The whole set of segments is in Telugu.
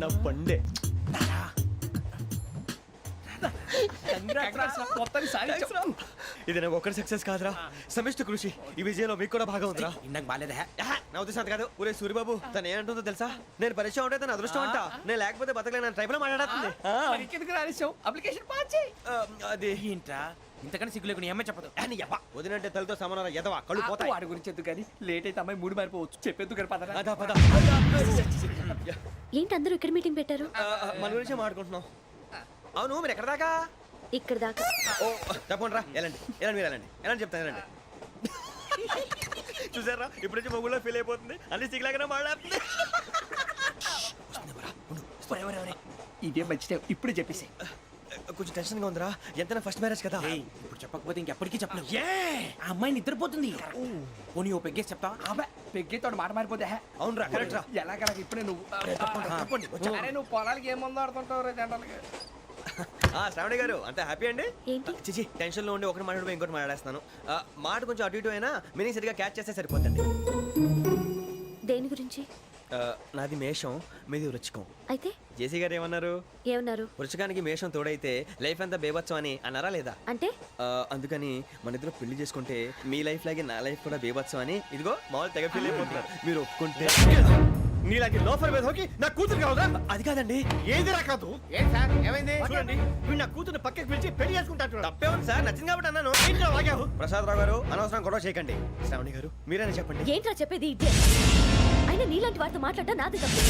నా పండే. ఇది నాకు ఒక్కడి సక్సెస్ కాదురా, సమిష్టి కృషి. ఈ విజయంలో మీకు కూడా భాగం ఉందిరా. ఇందాక బాగాలేదా? నా ఉద్దేశం అది కాదు. ఊరే సూరిబాబు తను ఏమంటుందో తెలుసా? నేను పరిచయం ఉంటే తన అదృష్టం అంట, నేను లేకపోతే బతకలేను టైప్ లో మాట్లాడుతుంది. అది ఏంట్రా ఇంతకన్నా సిగ్గు లేకుండా ఏమై చెప్పదు. వదినంటే తలతో సమానం ఎదవా, కళ్ళు పోతాయి. వాడి గురించి ఎందుకు కానీ లేట్ అయితే అమ్మాయి మూడు మారిపోవచ్చు. చెప్పేందుకు కానీ పద. అదా పద. ఏంటి అందరూ ఇక్కడ మీటింగ్ పెట్టారు? మన గురించే మాట్లాడుకుంటున్నాం. అవును మీరు ఎక్కడ దాకా? ఇక్కడ దాకా. ఓ తప్పకుండా రా, వెళ్ళండి వెళ్ళండి, మీరు వెళ్ళండి వెళ్ళండి, చెప్తాను వెళ్ళండి. చూసారా ఇప్పుడు నుంచి మొగుల్లో ఫీల్ అయిపోతుంది, అన్ని సిగ్లాగానే మాట్లాడుతుంది. ఇదే మంచి టైం, ఇప్పుడు చెప్పేసి. కొంచెం టెన్షన్ గా ఉందిరా, ఎంతైనా ఫస్ట్ మ్యారేజ్ కదా. ఇప్పుడు చెప్పకపోతే ఇంకెప్పటికీ చెప్పలేవు. ఆ అమ్మాయి నిద్రపోతుంది. పోనీ ఓ పెగ్గేసి చెప్తా. పెగ్గితో మాట మారిపోతే. అవునురా, కరెక్ట్ రా. ఎలాగలా ఇప్పుడే నువ్వు అరే నువ్వు పొలాలకి ఏం ముందు ఆడుతుంటావు రే జనరల్గా. శ్రావణి గారు అంత హ్యాపీ అండి? ఏంటి? చిచి టెన్షన్ లో ఉండి ఒకటి మాట్లాడిపోయి ఇంకోటి మాట్లాడేస్తున్నాను. మాట కొంచెం అటు ఇటు అయినా మీనింగ్ సరిగా క్యాచ్ చేస్తే సరిపోతుంది. దేని గురించి? నాది మేషం, మీది వృచ్చికం. అయితే జేసీ గారు ఏమన్నారు? ఏమన్నారు? వృచ్చికానికి మేషం తోడైతే లైఫ్ అంతా బేబత్సం అని అన్నారా లేదా? అంటే అందుకని మన ఇద్దరు పెళ్లి చేసుకుంటే మీ లైఫ్ లాగే నా లైఫ్ కూడా బేబత్సం అని ఇదిగో మామూలు తెగ ఫీల్ అయిపోతున్నారు. మీరు ఒప్పుకుంటే నీలాంటి లోఫర్ మీద హోకి నా కూతురు కావదా? అది కాదండి. ఏది రాకాదు. ఏం సార్ ఏమైంది? చూడండి వీడు నా కూతురు పక్కకి పిలిచి పెళ్లి చేసుకుంటాడు. తప్పే ఉంది సార్, నచ్చింది కాబట్టి అన్నాను. ప్రసాద్ రావు గారు అనవసరం గొడవ చేయకండి. శ్రావణి గారు మీరైనా చెప్పండి. ఏంట్రా చెప్పేది? అయినా నీలాంటి వారితో మాట్లాడటం నాది తప్పు.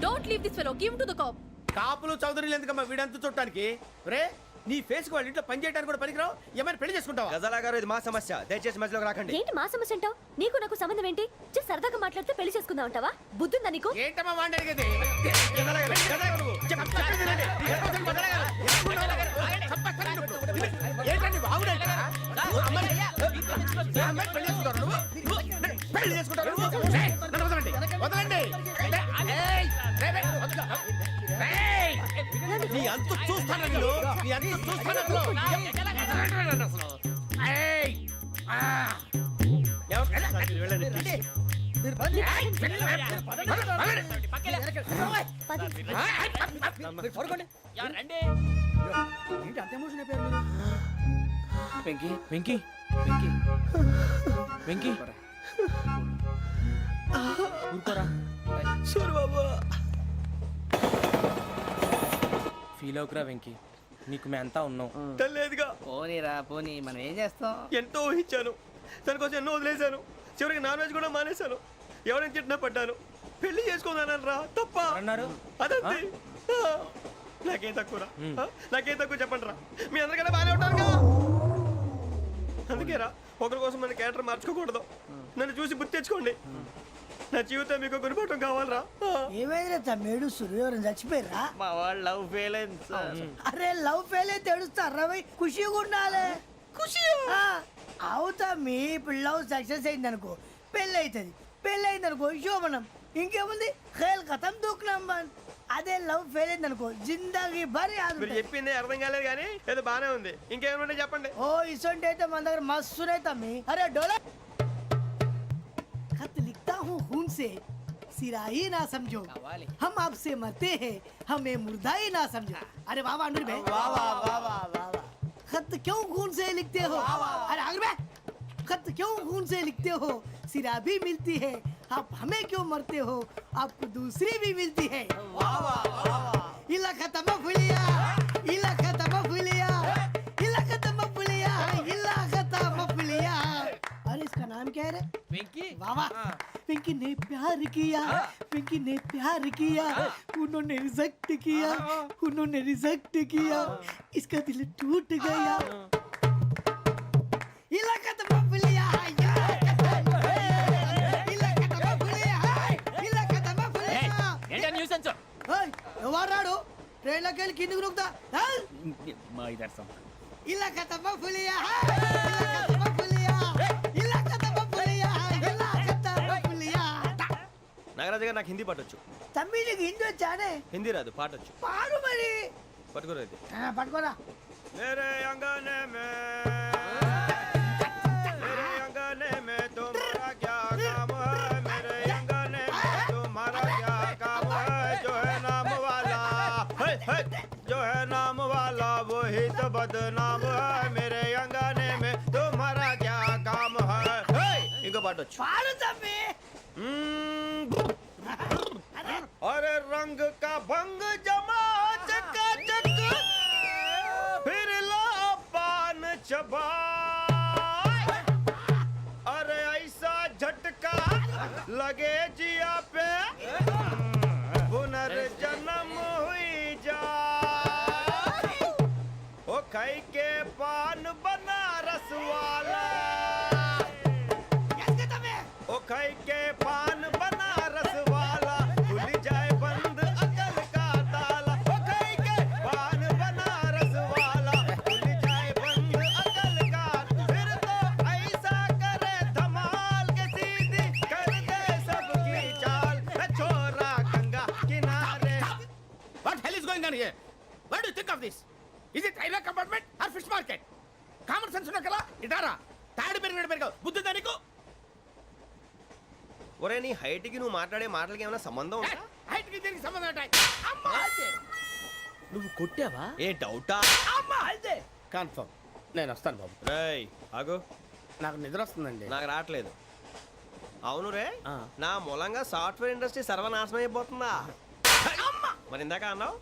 Don't leave this fellow, give to the cop. కాపులు చౌదరులు ఎందుకమ్మా వీడంతా చూడటానికి? రే నీ ఫేస్ కు వాళ్ళ ఇంట్లో పని చేయడానికి కూడా పనికిరావు. ఏమైనా పెళ్లి చేసుకుంటావా? గజాలా గారు ఇది మా సమస్య, దయచేసి మధ్యలోకి రాకండి. ఏంటి మా సమస్య అంటావు? నీకు నాకు సంబంధం ఏంటి? జస్ట్ సరదాగా మాట్లాడితే పెళ్లి చేసుకుందాం అంటావా? బుద్ధుందా నీకు? ఏంటమ్మా వాడి అడిగేది? ఏంటండి బాగుండ పెళ్లి చేసుకుంటారు. వదలండి. నీ అంత చూస్తాను నేను, నీ అంత చూస్తాను అసలు. వెంకీ వెంకీ వెంకీ వెంకీ ఊరుకోరా. సూరిబాబు ఫీల్ అవుకురా వెంకీ, నీకు మేము అంతా ఉన్నాం. తెలియదుగా. పోనీరా పోనీ, మనం ఏం చేస్తాం? ఎంతో ఊహించాను, తన కోసం ఎన్నో వదిలేశాను, చివరికి నాన్ వెజ్ కూడా మానేశాను. ఎవరైనా తిట్టినా పడ్డాను. పెళ్లి చేసుకుందానని రా తప్ప అన్నారు. అదంతే. నాకేం తక్కువరా, నాకేం తక్కువ చెప్పండి రా. మీ అందరికన్నా బాగానే ఉంటారుగా. అందుకేరా ఒకరి కోసం మన క్యారెక్టర్ మార్చుకోకూడదు. నన్ను చూసి గుర్తు తెచ్చుకోండి. నా జీవితం మీకు గురిపటం కావాలరా. ఏమైందిరా తమ్మేడు సూర్యవరం చచ్చిపోయిరా? మా వాళ్ళు లవ్ ఫెయిల్ అయింది సార్. అరే లవ్ ఫెయిల్ అయితే ఏడుస్తారా? ఖుషిగా ఉండాలి. ఖుషి అవుతా. మీ ఇప్పుడు లవ్ సక్సెస్ అయింది అనుకో పెళ్ళి అవుతుంది, పెళ్ళి అయింది అనుకో శోభనం. ఇంకేముంది ఖేల్ కథం దూకునాం బాన్. అదే లవ్ ఫెయిల్ అయింది అనుకో జిందాగీ భారీ. మీరు చెప్పింది అర్థం కాలేదు కానీ ఏదో బానే ఉంది. ఇంకేమైనా చెప్పండి. ఓ ఇసొంటి అయితే మన దగ్గర మస్తునే తమ్మి. అరే డోలా खत लिखता हूँ खून से, सिरा ही ना समझो, हम आपसे मरते हैं, हमें मुर्दा ही ना समझो. अरे वाह वाह अनुर भाई, वाह वाह वाह वाह वाह. खत क्यों खून से लिखते हो? अरे अनुर भाई, खत क्यों खून से लिखते हो? सिरा भी मिलती है, आप हमें क्यों मरते हो? आपको दूसरी भी मिलती है. वाह वाह वाह. इला खत्म फुलिया, इला खत्म फुलिया, इला खत्म फुलिया, इला खत्म फुलिया. अरे इसका नाम क्या है रे? వెంకీ. वाह वाह. पिंकी ने प्यार किया, पिंकी ने प्यार किया, उन्होंने रिजेक्ट किया, उन्होंने रिजेक्ट किया, इसका दिल टूट गया. इलाका तो बबलिया है, इलाका तो बबलिया है, इलाका तो बबलिया. ఏంటా న్యూసెన్స్? ओए ఎవరు రాడు? ట్రైన్ లోకి వెళ్ళి కిందికి నొక్కుతా. మా ఇదర్సం. इलाका तो बबलिया है, इलाका तो बबलिया, इलाका तो बबलिया है, इलाका तो बबलिया. నాగరాజు గారు నాకు హిందీ పాటొచ్చు. తమ్మి నీకు హిందీ వచ్చానే? హిందీ రాదు, పాటొచ్చు. పాడు మరి. పట్టుకోలేదు. పట్టుకోరా. मेरे अंगने में तुम्हारा क्या काम है? मेरे अंगने में तुम्हारा क्या काम है? जो है ही तो बदनाम है मेरे अंगने में तुम्हारा क्या काम है ఇంకో పాట వచ్చు పాడు తమ్మి अरे रंग का भंग जमा चकाचक फिर लो पान चबा अरे ऐसा झटका लगे जिया पे पुनर्जन्म हुई जा ओ खाई के पान बनारस वाला ओ खाई के पान बनारस वाला खुल जाए बंद अकल का ताला ओ खाई के पान बनारस वाला खुल जाए बंद अकल का फिर तो ऐसा करे धमाल के सीधी कर दे सबकी चाल छोरा गंगा किनारे What hell is going on here? What do you think of this? Is it railway compartment or fish market? Common sense ఉన్న కదా ఇటారా తాడి పెరిగినట్టు పెరిగావు బుద్ధి దానికి ఒరే నీ హైట్ కి నువ్వు మాట్లాడే మాటలకి ఏమైనా సంబంధం ఉందా హైట్ కి దీనికి సంబంధం ఉంటాయి అమ్మా అదే నువ్వు కొట్టావా ఏ డౌటా అమ్మా అదే కన్ఫర్మ్ నేను వస్తాను బాబు రేయ్ ఆగు నాకు నిద్ర వస్తుందండి నాకు రావట్లేదు అవును రే ఆ. నా మూలంగా సాఫ్ట్వేర్ ఇండస్ట్రీ సర్వనాశనం అయిపోతుందా మరి ఇందాక అన్నావు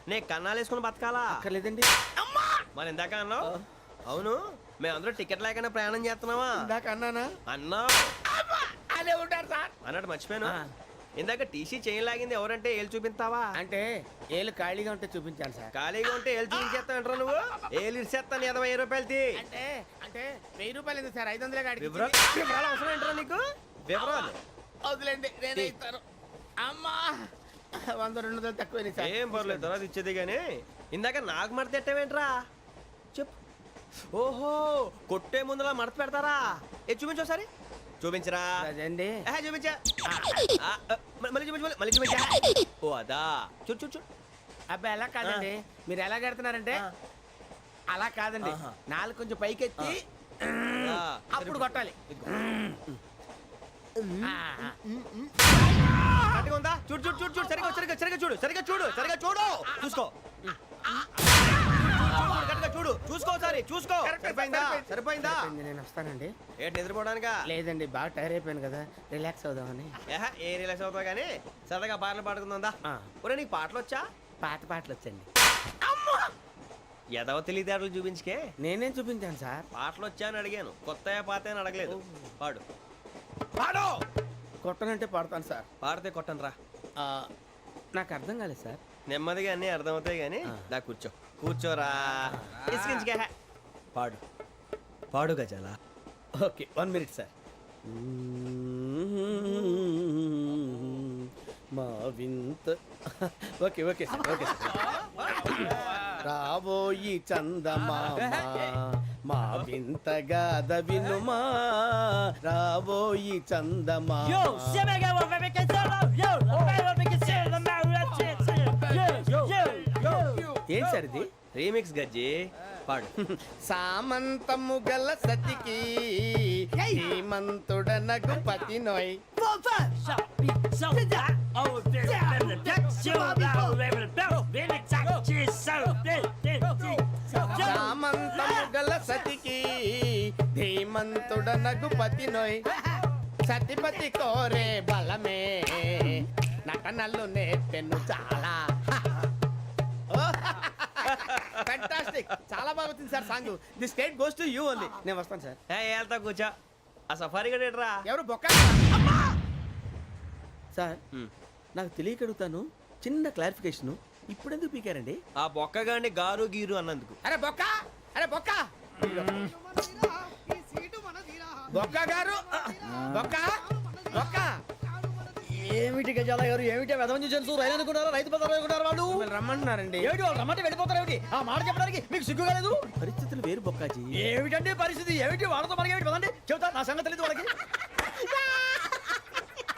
నే కన్నాలు వేసుకుని బతకాలా అక్కర్లేదండి అమ్మా మరి ఇందాక అన్నావు అవును మేమందరూ టికెట్ లేకుండా ప్రయాణం చేస్తున్నావా ఇందాక అన్నానా అన్నావు అమ్మా అదే ఉంటారు సార్ అన్నట్టు మర్చిపోయాను ఆ. ఇందాక టీసీ చేయి లాగింది ఎవరంటే ఏళ్ళు చూపిస్తావా అంటే ఏళ్ళు ఖాళీగా ఉంటే చూపించాను సార్ ఖాళీగా ఉంటే ఏళ్ళు చూపించేస్తానంటారా నువ్వు ఏళ్ళు ఇచ్చేస్తాను 20 రూపాయలది అంటే అంటే 1000 రూపాయలు ఎందుకు సార్ 500 కాడికి వివరాలు అవసరం ఏంట్రా నీకు వివరాలు వదిలేండి నేనే ఇస్తాను అమ్మా 100-200 తక్కువ సార్ ఏం పర్లేదు తర్వాత ఇచ్చేది కానీ ఇందాక నాకు మడత పెట్టావేంట్రా చెప్పు ఓహో కొట్టే ముందులా మడత పెడతారా ఏ చూపించు ఒకసారి చూపించరా అదండి చూపించా మళ్ళీ చూపించు మళ్ళీ చూపించా ఓ అదా చూడు చూడు చూడు అబ్బాయి ఎలా కాదండి మీరు ఎలా కడుతున్నారంటే ఆ. అలా కాదండి ఆహా. నాలుగు కొంచెం పైకెత్తి ఆ, అప్పుడు కొట్టాలి ఆ, ఆ. కరెక్ట్గా ఉందా చూడు చూడు చూడు చూడు సరిగా సరిగా సరిగా చూడు సరిగా చూడు సరిగా చూడు చూసుకో కరెక్ట్గా చూడు చూసుకో ఒకసారి చూసుకో కరెక్ట్, సరిపోయిందా సరిపోయింది. సరిపోయిందా సరిపోయింది, నేను వస్తానండి ఏంటి నిద్రపోవడానికా లేదండి బాగా టైర్ అయిపోయాను కదా రిలాక్స్ అవుదామని ఏ రిలాక్స్ అవుతావు కానీ సరదాగా పాటలు పాడుకుందా ఆ. ఒరే నీకు పాటలు వచ్చా పాత పాటలు వచ్చండి ఎదవ తెలివితేటలు చూపించుకే నేనేం చూపించాను సార్ పాటలు వచ్చా అని అడిగాను కొత్త పాత అని అడగలేదు పాడు పాడు కొట్టనంటే పాడతాను సార్ పాడితే కొట్టను రా ఆ, నాకు అర్థం కాలేదు సార్ నెమ్మదిగా అన్నీ అర్థమవుతాయి కానీ దా కూర్చో కూర్చోరా ఇసుకించుకే పాడు పాడు గజాల ఓకే 1 మినిట్ సార్ మా వింత okay okay sir okay sir రాబోయి చందమామ మా వింతగా వినుమా రాబోయి చందమామ ఏం సార్ ఇది రీమిక్స్ గజ్జి పాడు సామంతము గల సతికి హేమంతుడనగు పతి నోయ్ సామంతము గల సతికి ధీమంతుడనగు పతి నోయ్ సతిపతి కోరే బలమే నటనలు నేర్పెను చాలా ఫ్యాంటాస్టిక్ చాలా బాగా వచ్చింది sir song the state goes to you only నేను వస్తాను సార్ వెళ్తా కూర్చో ఆ సఫారీ గడేట్రా ఎవరు బొక్క సార్ నాకు తెలియక అడుగుతాను చిన్న క్లారిఫికేషన్ ఇప్పుడు ఎందుకు పీకారండి ఆ బొక్కగాండి గారు గీరు అన్నందుకు అరే బొక్క అరే బొక్క బొక్క గారు బొక్క బొక్క ఏమిటి గజాల గారు ఏమిటి వెదవం చూసాను రైలు అనుకున్నారా రైతు బజార్ అనుకున్నారు వాళ్ళు మిమ్మల్ని రమ్మంటున్నారండి ఏమిటి వాళ్ళు రమ్మంటే వెళ్ళిపోతారు ఏమిటి ఆ మాట చెప్పడానికి మీకు సిగ్గు కాలేదు పరిస్థితులు వేరు బొక్కాజీ ఏమిటండి పరిస్థితి ఏమిటి వాళ్ళతో మనకి ఏమిటి పదండి చెబుతా నా సంగతి తెలియదు వాళ్ళకి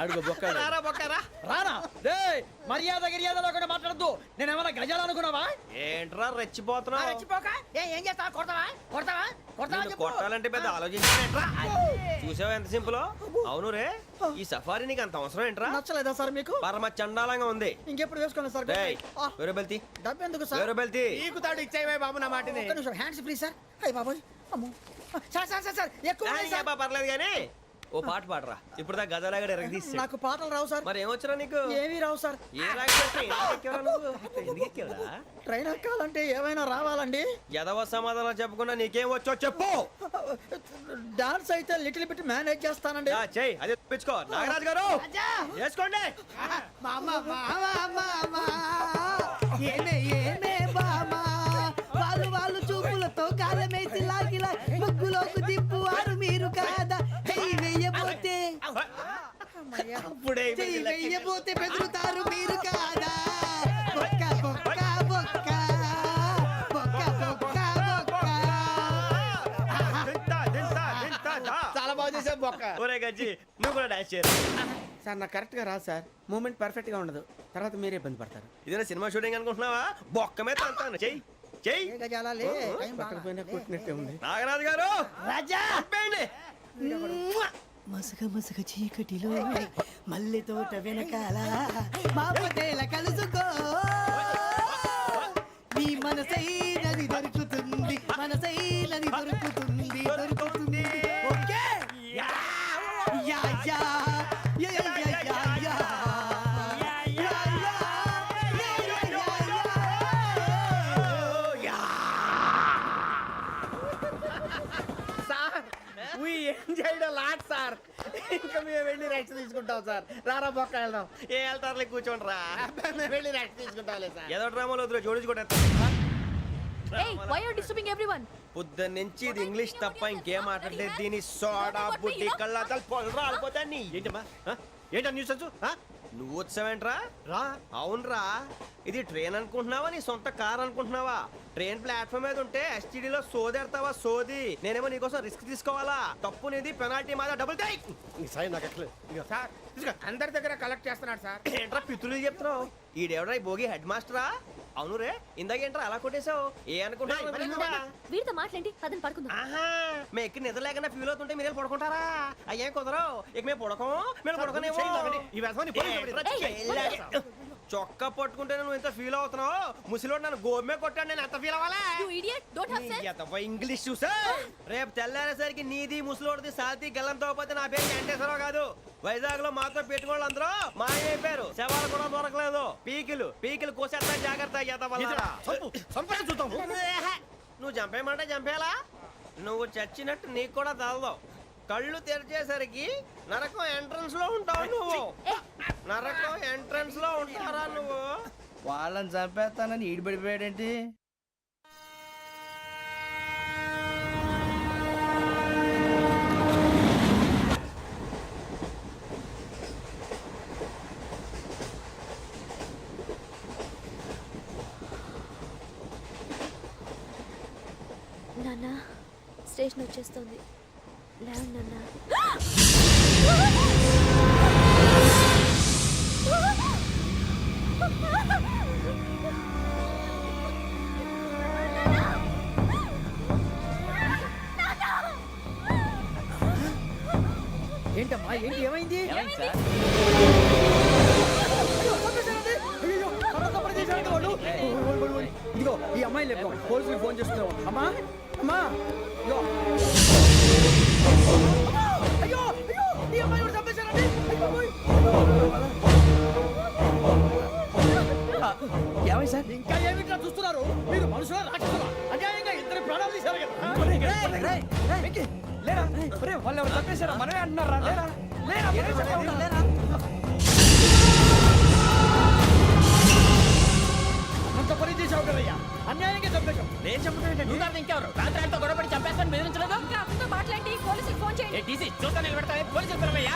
అడుగు బొక్క రారా బొక్కరా రానా రే మర్యాద గిర్యాద లేకుండా మాట్లాడద్దు నేను ఏమైనా గజాలు అనుకున్నావా ఏంట్రా రెచ్చిపోతున్నావు ఏం చేస్తావా కొడతావా కొడతావా కొడతావా నిన్ను కొట్టాలంటే పెద్ద ఆలోచించానేట్రా చూసావా ఎంత సింపుల్. అవును రే, ఈ సఫారీ నీకు అంత అవసరం ఏంట్రా? నచ్చలేదా సార్ మీకు? పరమ చండాలంగా ఉంది. ఇంకెప్పుడు వేసుకోండి సార్. డేయ్, వేరే బెల్తి, డబ్బు ఎందుకు వేరే బెల్తి. నీకు తాడు ఇచ్చేవే బాబు నా మాటని. ఒక్క నిమిషం, హ్యాండ్స్ ఫ్రీ సార్. అయ్యి బాబోయ్, అమ్మో. సార్ సార్ సార్ సార్ ఎక్కువ ఉన్నాయి సార్. పర్లేదు కానీ ఓ పాట పాడరా. ఇప్పుడు దా గదలాగడ ఎరగదీసి. నాకు పాటలు రావు సార్. మరి ఏమొచ్చరా నీకు? ఏమీ రావు సార్. ఏ రాకపోతే ఎందుకు ఎక్కేవరా? ట్రైన్ ఎక్కాలంటే ఏమైనా రావాలండి. ఎదవ సమాధానం చెప్పకుండా నీకేం వచ్చో చెప్పు. డాన్స్ అయితే లిటిల్ బిట్ మేనేజ్ చేస్తానండి. చెయ్యి, అదే తెప్పించుకో. నాగరాజు గారు చేసుకోండి. ఏమే ఏమే బామా, వాళ్ళు చూపులతో కాలమేసి లాగిలా ముగ్గులోకి దిప్పువారు మీరు కాదా? చెయ్యి వెయ్యబోతే అప్పుడే చెయ్యి వెయ్యబోతే బెదురుతారు మీరు కాదా? బొక్క బొక్క బొక్క బొక్క బొక్క బొక్క. చాలా బాగా చేసావు బొక్క. ఒరే గజ్జి, నువ్వు కూడా డాన్స్ చేయరు. సార్ నాకు కరెక్ట్ గా రాదు సార్. మూమెంట్ పర్ఫెక్ట్ గా ఉండదు, తర్వాత మీరే ఇబ్బంది పడతారు. ఇదేనా సినిమా షూటింగ్ అనుకుంటున్నావా? బొక్క మీద అంటాను. చెయ్యి చెయ్యి. ఏ గజాలాలే, టైం పక్కన బాగా. పోయినా కొట్టినట్టే ఉంది. నాగరాజు గారు రాజా చెప్పండి. మసక మసక చీకటిలో మల్లె తోట వెనకాల మా పటేల కలుసుకో, నీ మనసైనది దొరుకుతుంది, మనసైనది దొరుకుతుంది, దొరుకుతుంది. Okay yeah yeah yeah yeah yeah yeah yeah yeah yeah yeah. Sir we enjoyed a lot sir. ఇంకా మేము వెళ్ళి రెస్ట్ తీసుకుంటాం సార్. రారా బొక్క వెళ్దాం. ఏ వెళ్తారులే, కూర్చోండి రా. మేము వెళ్ళి రెస్ట్ తీసుకుంటాంలే సార్. ఏదో డ్రామాలో వద్దు, జోడించుకుంటా. Hey, why are you disturbing everyone? పొద్దున్న నుంచి ఇది ఇంగ్లీష్ తప్ప ఇంకేం మాట్లాడలేదు. దీని సోడా బుద్ధి కళ్ళ పొలు రాలిపోతా. నీ ఏంటమ్మా ఏంటా న్యూస్ నువ్వు వచ్చావేంట్రా? రా. అవునరా, ఇది ట్రైన్ అనుకుంటున్నావా నీ సొంత కార్ అనుకుంటున్నావా? ట్రైన్ ప్లాట్ఫామ్ మీద ఉంటే ఎస్టీడీలో సోదేడతావా సోది. నేనేమో నీకోసం రిస్క్ తీసుకోవాలా? తప్పు నీది, పెనాల్టీ మాదా, డబుల్ టై. సాయి నాకు ఎక్కలేదు. సార్ తీసుకో. అందరి దగ్గర కలెక్ట్ చేస్తున్నాడు సార్. ఏంట్రా పితులు చెప్తున్నావు? ఈడెవడ్రా ఈ భోగి హెడ్ మాస్టరా? అవును రే, ఇందాకేంట్రా అలా కొట్టేశావు? ఏ అనుకుంటున్నా? వీరితో మాట్లాడి పదని పడుకుందాం. ఆహా, మేము ఎక్కి నిద్ర లేకుండా ఫీల్ అవుతుంటే మీరే పడుకుంటారా? అయ్యేం కుదరవు. ఇక మేము పడకం, మేము పడుకునేమో. ఈ వ్యసనాన్ని పోలీసులు చొక్కా పట్టుకుంటే నువ్వు ఎంత ఫీల్ అవుతున్నావు? ముసలివాడు నన్ను గోమే కొట్టాడు, నేను ఎంత ఫీల్ అవ్వాలా? You idiot, don't have sense. English చూసా. రేపు తెల్లారేసరికి నీది ముసలోడిది సాతి గల్లంతో పోతే నా పేరు వెంకటేశ్వరరావు కాదు. వైజాగ్ లో మాతో పెట్టుకోళ్ళు అందరూ మాయైపోయారు. శవాలు కూడా దొరకలేదు. పీకిలు కోసేస్తా, జాగ్రత్త. చూద్దాం. నువ్వు చంపేయమంటే చంపేలా? నువ్వు చచ్చినట్టు నీకు కూడా తగదు. కళ్ళు తెరిచేసరికి నరకం ఎంట్రన్స్ లో ఉంటావు నువ్వు. నరకం ఎంట్రన్స్ లో ఉంటారా నువ్వు? వాళ్ళని చంపేస్తానని ఈడిపడిపోయాడేంటి? నాన్న, స్టేషన్ వచ్చేస్తుంది. లేవండి నాన్న. ఏంటమ్మా, ఏంటి, ఏమైంది? ఇదిగో ఈ అమ్మాయి లేదు, పోలీసులకు ఫోన్ చేస్తున్నావు. అమ్మా అమ్మా, ఇదిగో. అయ్యో అయ్యో, ఈ అమ్మాయి కూడా చంపేశారండి. ఏమై సార్? ఇంకా ఏమిట్లా చూస్తున్నారు? మీరు మనుషుల రాక్షసులా? అన్యాయంగా ఇద్దరు ప్రాణాలు తీశారు కదా. లేరా, వాళ్ళు ఎవరు చంపేశారా? మనమే అంటున్నారా? లేరా లేరా. అంత పని చేసావు కదయ్యా, అన్యాయంగా చంపేశావు. నేను చెప్పడం నువ్వు కాదు ఇంకెవరు? రాత్రి గొడవపడి చంపేస్తాను బెదిరించలేదు. ఇంకా అతనితో మాట్లాడి పోలీసులకు ఫోన్ చేయండి. టీసీ చూస్తా నిలబెడతాను. పోలీసులు పిలవయ్యా.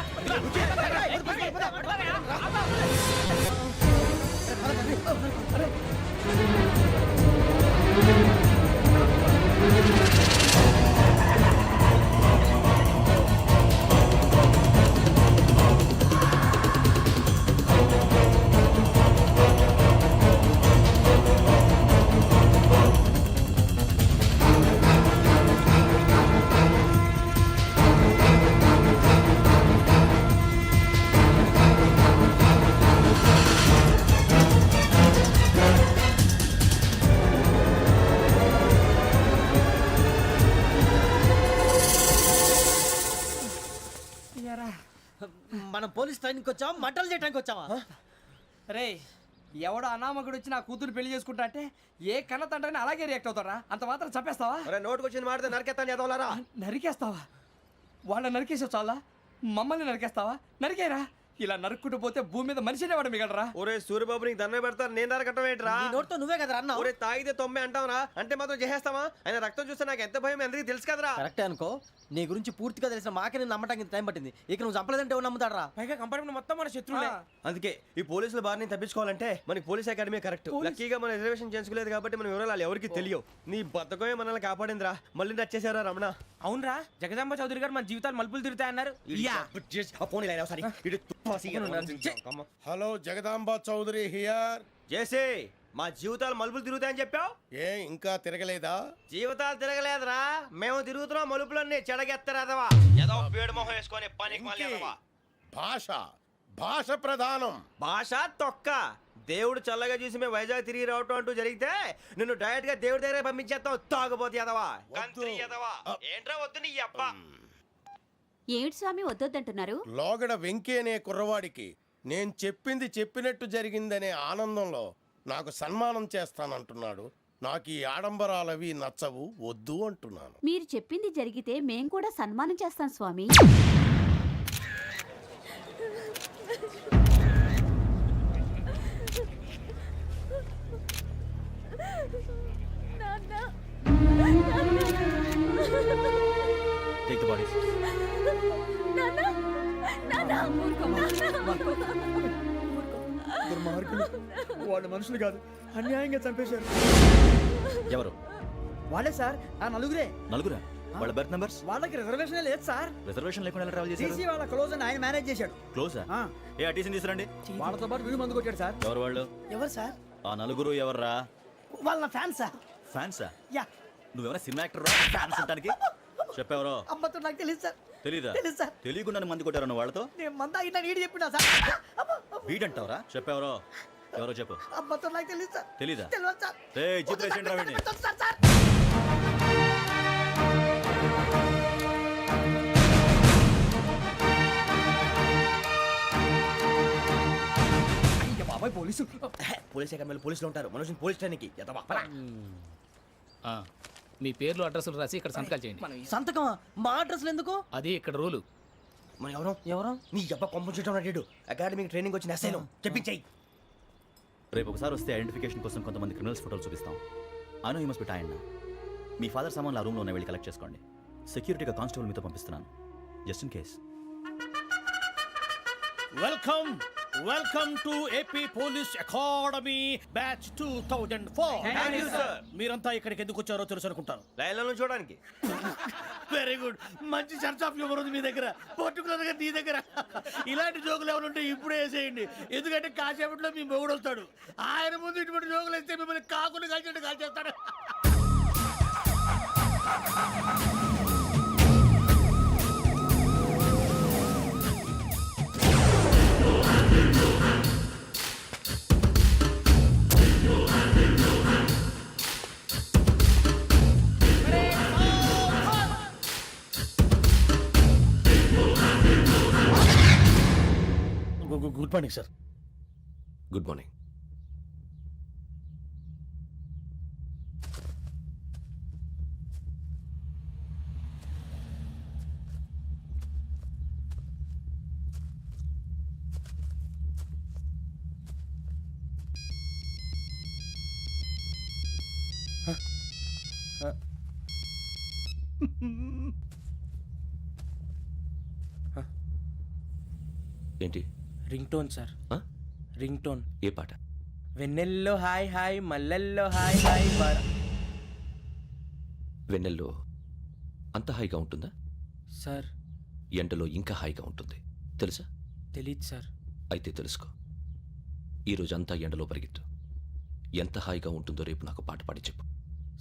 పోలీస్ ట్రైనింగ్ వచ్చావా మంటలు చేయడానికి వచ్చావా? రే ఎవడో అనామకుడు వచ్చి నా కూతురు పెళ్లి చేసుకుంటా అంటే ఏ కన్న తండ్రిని అలాగే రియాక్ట్ అవుతారా? అంత మాత్రం చంపేస్తావా? అరే నోటుకు వచ్చింది మాడితే నరకెత్తాను చదవాలరా. నరికేస్తావా? వాళ్ళ నరికేసావు చాలా, మమ్మల్ని నరికేస్తావా? నరికేరా. ఇలా నరుక్కుంటూ పోతే భూమి మీద మనిషినే వాడు మిగలరా. ఒరే సూర్యబాబు నీకు దండం పెడతాను, నేను నరకటం ఏంట్రా? నీ నోటితో నువ్వే కదా అన్నావు. ఒరే తాగితే తొమ్మే అంటావురా, అంటే మాత్రం చేసేస్తావా? ఆయన రక్తం చూస్తే నాకు ఎంత భయం అందరికీ తెలుసు కదరా. కరెక్టే అనుకో, నీ గురించి పూర్తిగా తెలిసిన మాకే నేను నమ్మటానికి టైం పట్టింది. ఇక నువ్వు చంపలేదంటే ఎవరు నమ్ముతాడరా? పైగా కంపార్ట్మెంట్ మొత్తం మన శత్రువులే. అందుకే ఈ పోలీసుల బారిని తప్పించుకోవాలంటే మనకి పోలీస్ అకాడమీ కరెక్ట్. లక్కీగా మన రిజర్వేషన్ చేసుకోలేదు కాబట్టి మన వివరాలు ఎవరికి తెలియవు. నీ బతకమే మనల్ని కాపాడిందిరా. మళ్ళీ నచ్చేసారా రమణ? అవునరా, జగదాంబ చౌదరి గారు మన జీవితాలు మలుపులు తిరుగుతాయన్నారు. Hello Jagadamba Chowdary here. చేసే మా జీవితాలు మలుపులు తిరుగుతాయని చెప్పావు. ఏ ఇంకా తిరగలేదా? జీవితాలు తిరగలేదురా, మేము తిరుగుతున్నాం మలుపులన్నీ. చెడగెత్తరాదవా ఏదో పేడు మొహం వేసుకొని పనికి భాష భాష ప్రధానం. భాష తొక్క. దేవుడు చల్లగా చూసి మేము వైజాగ్ తిరిగి రావటం అంటూ జరిగితే నిన్ను డైరెక్ట్ గా దేవుడి దగ్గర పంపించేస్తావు. తాగుబోతు ఎదవా, గంత్రి ఎదవా. ఏంట్రా వద్దు నీ అప్ప. ఏమిటి స్వామి వద్దొద్దంటున్నారు? లోగడ వెంకీ అనే కుర్రవాడికి నేను చెప్పింది చెప్పినట్టు జరిగిందనే ఆనందంలో నాకు సన్మానం చేస్తానంటున్నాడు. నాకు ఈ ఆడంబరాలవి నచ్చవు, వద్దు అంటున్నాను. మీరు చెప్పింది జరిగితే మేం కూడా సన్మానం చేస్తాం స్వామి. Take the bodies. వాళ్ళు మనుషులు కాదు, అన్యాయంగా చంపేశారు. ఎవరు? వాళ్ళే సార్, ఆ నలుగురే. నలుగురా? వాళ్ళ బర్త్ నంబర్స్? వాళ్ళకి రిజర్వేషన్ లేదు సార్. రిజర్వేషన్ లేకుండా ఎలా ట్రావెల్ చేశారు? టీసీ వాళ్ళ క్లోజ్ అని ఆయన మేనేజ్ చేశాడు. క్లోజా? ఏ టీసీని తీసుకురండి. వాళ్ళతో పాటు వీడు మందు కొట్టాడు సార్. ఎవరు వాళ్ళు? ఎవరు సార్? ఆ నలుగురు ఎవర్రా? వాళ్ళ ఫ్యాన్ సార్. ఫ్యాన్సా? యా. నువ్వేమైనా సినిమా యాక్టర్ రా ఫ్యాన్స్ అంటానికి? చెప్పెవరో? అమ్మతో నాకు తెలియదు సార్. తెలీదా? తెలీదు సార్. తెలియకుండా మంది కొట్టారు నువ్వు వాళ్ళతో? నేను మంద అయినా నీడి చెప్పినా సార్. వీడంటావరా? చెప్పెవరో? ఎవరో చెప్పు. అమ్మతో నాకు తెలియదు సార్. తెలీదా? తెలియదు సార్. ఏయ్, జీప్ రేసేయండి రా వీడిని. Sir sir. బాబాయ్ పోలీసు. పోలీస్ అకాడమీలో పోలీసులు ఉంటారు. మనుషులు పోలీస్ ట్రైనింగ్ ఎదవా. మీ పేర్లు అడ్రస్లు రాసి ఇక్కడ సంతకాలు చేయండి. సంతకమా? మా అడ్రస్లు ఎందుకు? అది ఇక్కడ రూలు. మన ఎవరో ఎవరు? నీ అబ్బా పంపించడం అడిగాడు. అకాడమిక్ ట్రైనింగ్ వచ్చిన అసైలం చెప్పించాయి. రేపు ఒకసారి వస్తే ఐడెంటిఫికేషన్ కోసం కొంతమంది క్రిమినల్స్ ఫోటోలు చూపిస్తాం. Anu you must be tired. మీ ఫాదర్ సామాన్లు ఆ రూమ్లో ఉన్న వెళ్ళి కలెక్ట్ చేసుకోండి. సెక్యూరిటీగా కానిస్టేబుల్ మీతో పంపిస్తున్నాను, just in case. Welcome to AP police academy batch 2004. మీరంతా ఇక్కడికి ఎందుకు వచ్చారో తెలుసు అనుకుంటాను. లైన్లను చూడడానికి. వెరీ గుడ్, మంచి చర్చ్ ఆఫ్ హ్యూమర్ ఉంది మీ దగ్గర, పర్టికులర్ గా నీ దగ్గర. ఇలాంటి జోకులు ఎవరు ఉంటే ఇప్పుడే వేసేయండి, ఎందుకంటే కాసేపట్లో మీ మొగుడు వస్తాడు. ఆయన ముందు ఇటువంటి జోకులు వేస్తే మిమ్మల్ని కాకులు కాల్చేట్టు కాల్చేస్తాడు. Good morning sir. Good morning. ఏంటి? Ring tone sir. Ring tone. ఏ పాట? వెన్నెల్లో హాయ్ హాయ్, మల్లెల్లో హాయ్ హాయ్. వెన్నెల్లో అంత హాయిగా ఉంటుందా సార్? ఎండలో ఇంకా హాయిగా ఉంటుంది తెలుసా? తెలీదు సార్. అయితే తెలుసుకో. ఈరోజు అంతా ఎండలో పరిగెత్తు. ఎంత హాయిగా ఉంటుందో రేపు నాకు పాట పాడి చెప్పు.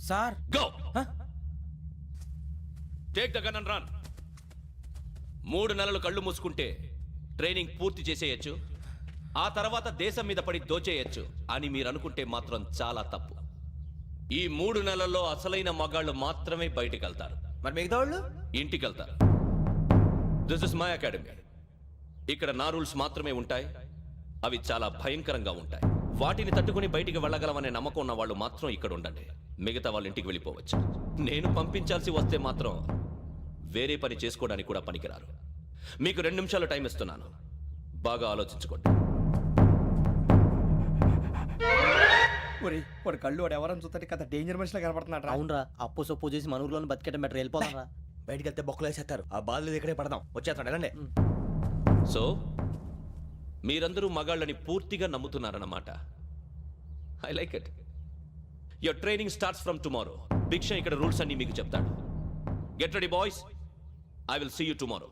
Sir go. Take the gun and run. 3 నెలలు కళ్ళు మూసుకుంటే ట్రైనింగ్ పూర్తి చేసేయచ్చు, ఆ తర్వాత దేశం మీద పడి దోచేయచ్చు అని మీరు అనుకుంటే మాత్రం చాలా తప్పు. ఈ 3 నెలల్లో అసలైన మగాళ్ళు మాత్రమే బయటికి వెళ్తారు. మరి మిగతా వాళ్ళు ఇంటికి వెళ్తారు. This is my academy. ఇక్కడ నా రూల్స్ మాత్రమే ఉంటాయి. అవి చాలా భయంకరంగా ఉంటాయి. వాటిని తట్టుకుని బయటికి వెళ్ళగలమనే నమ్మకం ఉన్న వాళ్ళు మాత్రం ఇక్కడ ఉండండి. మిగతా వాళ్ళ ఇంటికి వెళ్ళిపోవచ్చు. నేను పంపించాల్సి వస్తే మాత్రం వేరే పని చేసుకోవడానికి కూడా పనికిరారు. మీకు 2 నిమిషాలు టైం ఇస్తున్నాను. బాగా ఆలోచించుకోండి. ఒరే వాడు కళ్ళు వాడు ఎవరైనా చూస్తే కదా డేంజర్ మనిషిలో కనపడుతున్నాడు. అవునరా, అప్పు సొప్పు చేసి మన ఊర్లో బతికేయడం బెటర్. వెళ్ళిపోతారా? బయటికి వెళ్తే బొక్కలు వేసేస్తారు. ఆ బాధలు ఇక్కడే పడదాం. వచ్చేస్తాడు వెళ్ళండి. సో మీరందరూ మగాళ్ళని పూర్తిగా నమ్ముతున్నారన్నమాట. I like it. Your training starts from tomorrow. Bhiksha ఇక్కడ రూల్స్ అన్ని మీకు చెప్తాడు. Get ready boys. I will see you tomorrow.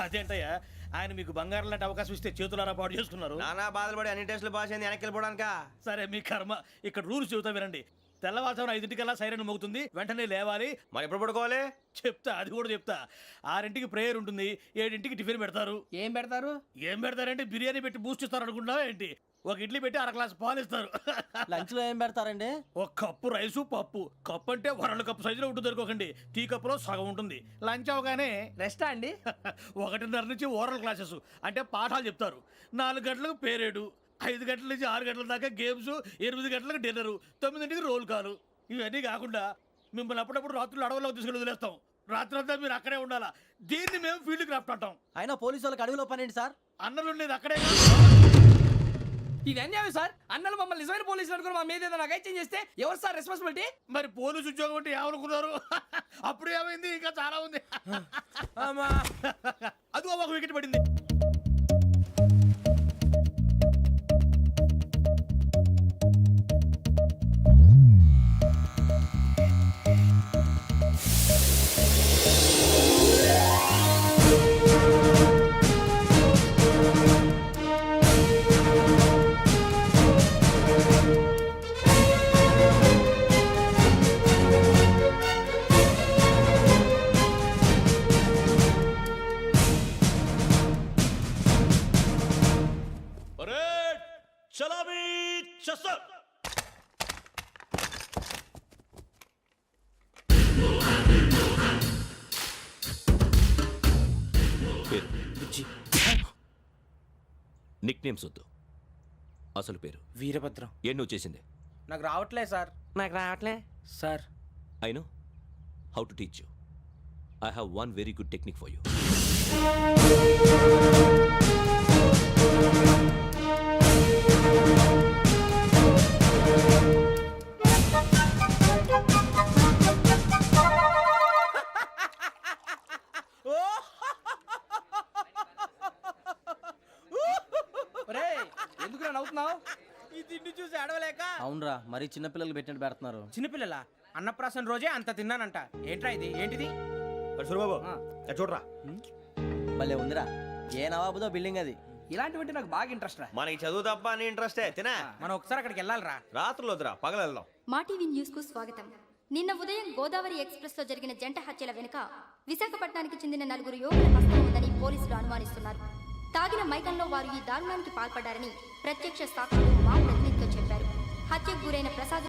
అదేంటయ్యా, ఆయన మీకు బంగారం లాంటి అవకాశం ఇస్తే చేతులారా పాటు చేసుకున్నారు. నానా బాధలు పడి అన్ని టెస్టులు పాస్ అయింది వెనక్కి వెళ్ళిపోవడానికా? సరే మీ కర్మ. ఇక్కడ రూల్స్ చెబుతా వినండి. తెల్లవారుజామున 5 సైరన్ మోగుతుంది, వెంటనే లేవాలి. మరి ఎప్పుడు పడుకోవాలి? చెప్తా, అది కూడా చెప్తా. 6 ప్రేయర్ ఉంటుంది, 7 టిఫిన్ పెడతారు. ఏం పెడతారు? ఏం పెడతారంటే బిర్యానీ పెట్టి బూస్ట్ ఇస్తారు అనుకుంటున్నావా ఏంటి? ఒక ఇడ్లీ పెట్టి 1 గ్లాస్ పాలు ఇస్తారు. లంచ్ లో ఏం పెడతారండి? ఒక కప్పు రైసు పప్పు. కప్పు అంటే 1/2 కప్పు సైజులో ఉంటుంది అనుకోకండి. టీ కప్పులో సగం ఉంటుంది. లంచ్ అవగానే రెస్టా అండి? 1:30 నుంచి ఓరల్ క్లాసెస్ అంటే పాఠాలు చెప్తారు. 4 గంటలకు పేరేడు, 5 గంటల నుంచి 6 గంటల దాకా గేమ్స్, 8 గంటలకు డిన్నర్, 9 రోల్ కాలు. ఇవన్నీ కాకుండా మిమ్మల్ని అప్పుడప్పుడు రాత్రులు అడవుల్లో తీసుకెళ్ళి వదిలేస్తాం. రాత్రంతా మీరు అక్కడే ఉండాలా. దీన్ని మేము ఫీల్డ్ క్రాఫ్ట్ అంటాం. అయినా పోలీసు వాళ్ళకి అడవిలో పని ఏంటి సార్? అన్నలు ఉండేది అక్కడే. ఇది అన్యాయం సార్. అన్నలు మమ్మల్ని నిజమైన పోలీసులు అనుకుని మా మీద ఏదైనా అగైత్యం చేస్తే ఎవరు సార్ రెస్పాన్సిబిలిటీ? మరి పోలీసు ఉద్యోగం అంటే ఏమనుకున్నారు? అప్పుడు ఏమైంది? ఇంకా చాలా ఉంది. అదిగో ఒక వికెట్ పడింది. చలామీ చస్టర్. నిక్ నేమ్స్ వద్దు. అసలు పేరు? వీరభద్రం. ఏం నువ్వు చేసింది? నాకు రావట్లే సార్. నాకు రావట్లే sir. I know how to teach you. I have one very good technique for you. ఎందుకు నవ్వుతున్నావు? ఈ తిండి చూసి అడవలేక. అవునరా, మరి చిన్నపిల్లలు పెట్టినట్టు పెడుతున్నారు. చిన్నపిల్లల అన్నప్రాసన రోజే అంత తిన్నానంట. ఏంట్రా ఇది? ఏంటిది? సురబాబు చూడరా. భలే ఉందిరా. ఏ నవాబుదో బిల్డింగ్ అది. ఇలాంటివంటే నాకు బాగా ఇంట్రెస్ట్ రా. మనకి చదువు తప్ప అని ఇంట్రెస్టే. తినా మనం ఒకసారి అక్కడికి వెళ్ళాలిరా. రాత్రులు వద్దురా, పగలు వెళ్దాం. మా టీవీ న్యూస్ కు స్వాగతం. నిన్న ఉదయం గోదావరి ఎక్స్ప్రెస్ లో జరిగిన జంట హత్యల వెనుక విశాఖపట్నానికి చెందిన 4 యువకుల హస్తం ఉందని పోలీసులు అనుమానిస్తున్నారు. తాగిన మైకంలో వారు ఈ దారుణానికి పాల్పడ్డారని ప్రత్యక్ష సాక్షులు మా ప్రతినిధితో చెప్పారు. హత్యకు గురైన ప్రసాద్